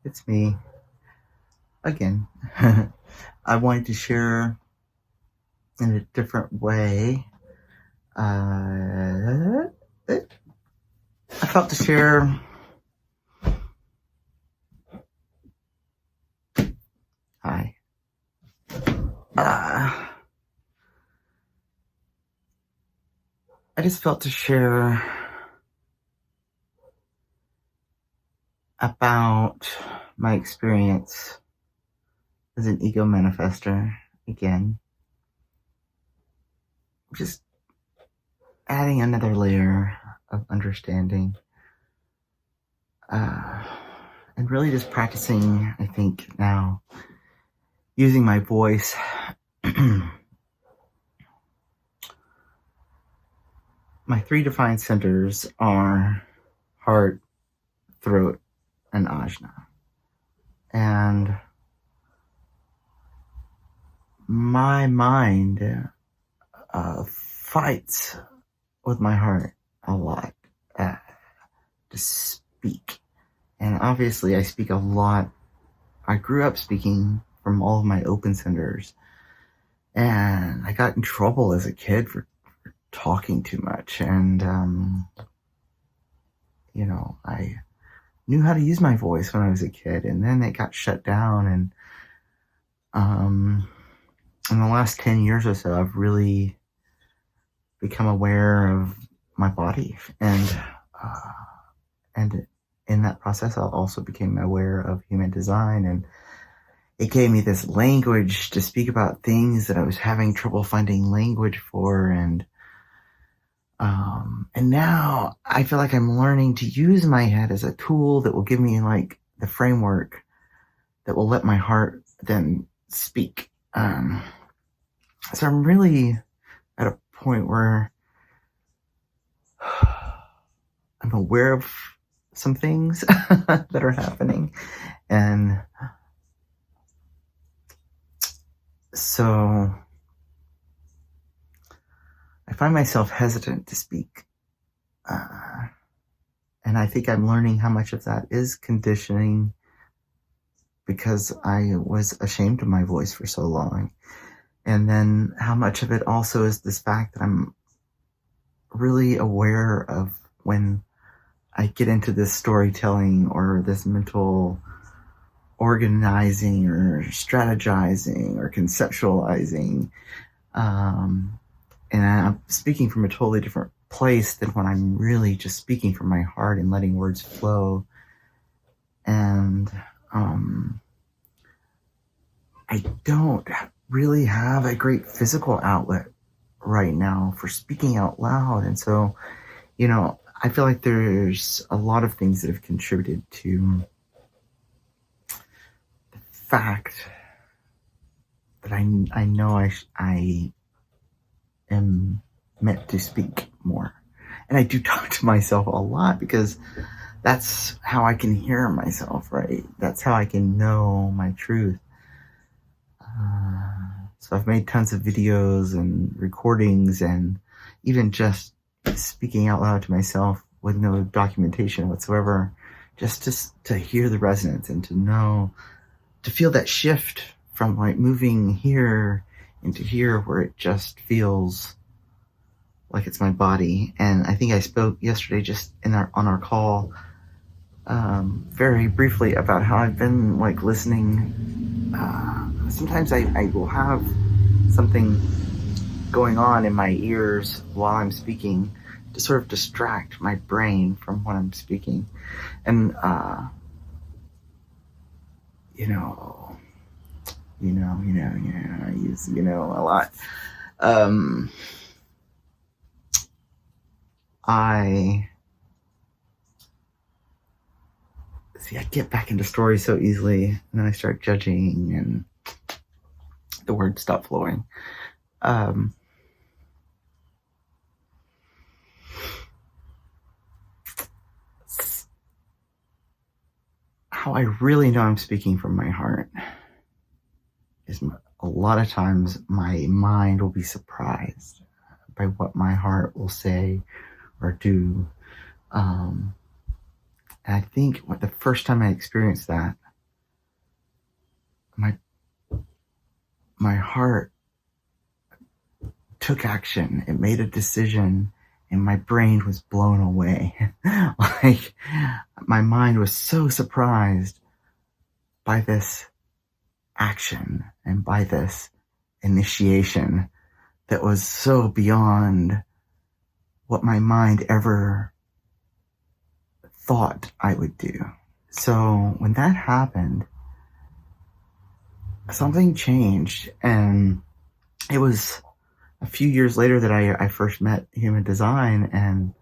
It's me again. I wanted to share in a different way. I felt to share. Hi. I just felt to share about my experience as an ego manifestor again. Just adding another layer of understanding. And really just practicing, I think, now using my voice. My 3 defined centers are heart, throat, and ajna. And my mind fights with my heart a lot to speak. And obviously I speak a lot. I grew up speaking from all of my open centers. And I got in trouble as a kid for talking too much. And, I knew how to use my voice when I was a kid. And then it got shut down. And in the last 10 years or so, I've really become aware of my body. And in that process, I also became aware of human design. And it gave me this language to speak about things that I was having trouble finding language for. And now I feel like I'm learning to use my head as a tool that will give me like the framework that will let my heart then speak. So I'm really at a point where I'm aware of some things that are happening. And so I find myself hesitant to speak. And I think I'm learning how much of that is conditioning because I was ashamed of my voice for so long. And then how much of it also is this fact that I'm really aware of when I get into this storytelling or this mental organizing or strategizing or conceptualizing. And I'm speaking from a totally different place than when I'm really just speaking from my heart and letting words flow. And I don't really have a great physical outlet right now for speaking out loud. And so, I feel like there's a lot of things that have contributed to the fact that I know I am meant to speak more. And I do talk to myself a lot because that's how I can hear myself, right? That's how I can know my truth. So I've made tons of videos and recordings and even just speaking out loud to myself with no documentation whatsoever, just to hear the resonance and to know, to feel that shift from like moving here into here where it just feels like it's my body. And I think I spoke yesterday just on our call very briefly about how I've been like listening. Sometimes I will have something going on in my ears while I'm speaking to sort of distract my brain from what I'm speaking. And, I use, a lot. I get back into stories so easily, and then I start judging, and the words stop flowing. How I really know I'm speaking from my heart is a lot of times my mind will be surprised by what my heart will say or do. And I think the first time I experienced that my heart took action. It made a decision, and my brain was blown away. Like, my mind was so surprised by this action and by this initiation that was so beyond what my mind ever thought I would do. So when that happened, something changed, and it was a few years later that I first met human design, and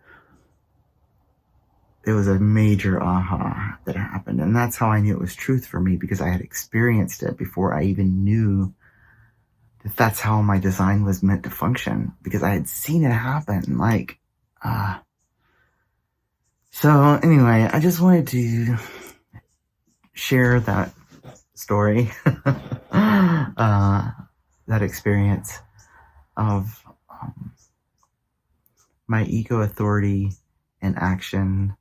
it was a major aha that happened. And that's how I knew it was truth for me, because I had experienced it before I even knew that that's how my design was meant to function, because I had seen it happen. So anyway, I just wanted to share that story, that experience of my ego authority and action,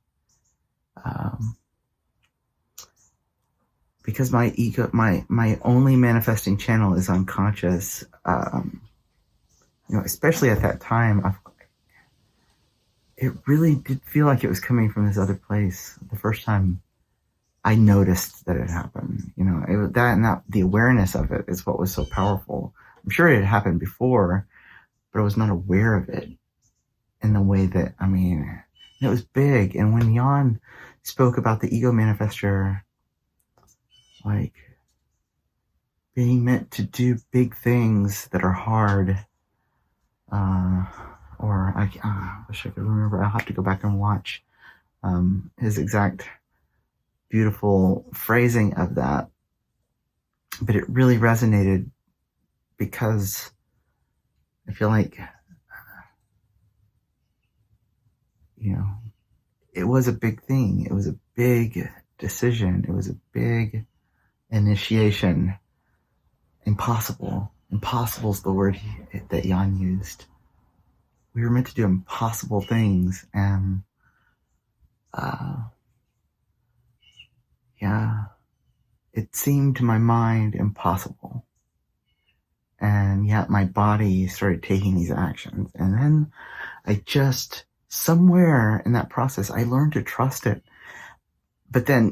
because my ego, my only manifesting channel is unconscious. Especially at that time, it really did feel like it was coming from this other place. The first time I noticed that it happened, the awareness of it is what was so powerful. I'm sure it had happened before, but I was not aware of it in the way that, it was big. And when Jan spoke about the ego manifestor, like being meant to do big things that are hard, or I wish I could remember. I'll have to go back and watch his exact beautiful phrasing of that. But it really resonated, because I feel like, it was a big thing. It was a big decision. It was a big initiation. Impossible. Impossible is the word that Jan used. We were meant to do impossible things, and it seemed to my mind impossible, and yet my body started taking these actions. And then I just, somewhere in that process, I learned to trust it. But then,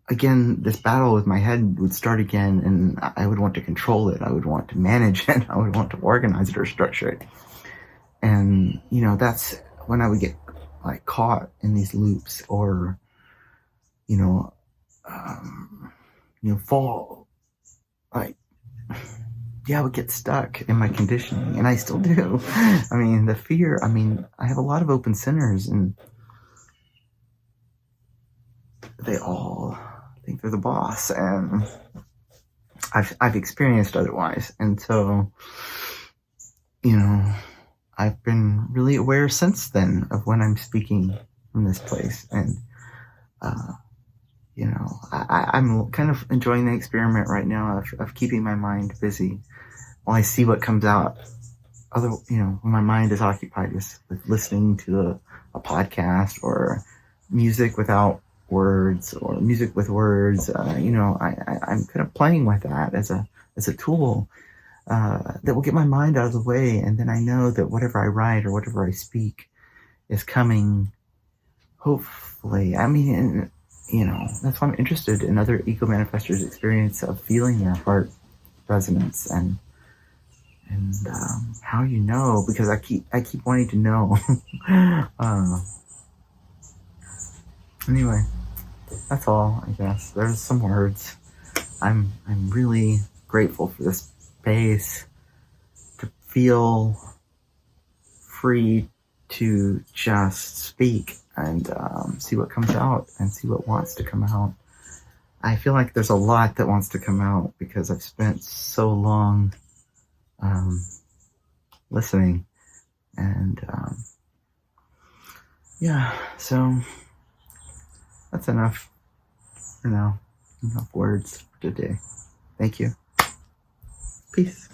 again, this battle with my head would start again, and I would want to control it. I would want to manage it. I would want to organize it or structure it. And, that's when I would get caught in these loops, or, fall. I would get stuck in my conditioning, and I still do. The fear, I have a lot of open centers, and they all think they're the boss, and I've experienced otherwise. And so, I've been really aware since then of when I'm speaking from this place. And, I'm kind of enjoying the experiment right now of keeping my mind busy while I see what comes out. When my mind is occupied with listening to a podcast, or music without words, or music with words, I'm kind of playing with that as a tool that will get my mind out of the way. And then I know that whatever I write or whatever I speak is coming, hopefully. That's why I'm interested in other ego manifestors' experience of feeling their heart resonance, and how because I keep wanting to know. Anyway, that's all, I guess. There's some words. I'm really grateful for this space to feel free to just speak and see what comes out and see what wants to come out. I feel like there's a lot that wants to come out, because I've spent so long listening, and so that's enough for now. Enough words for today. Thank you. Peace.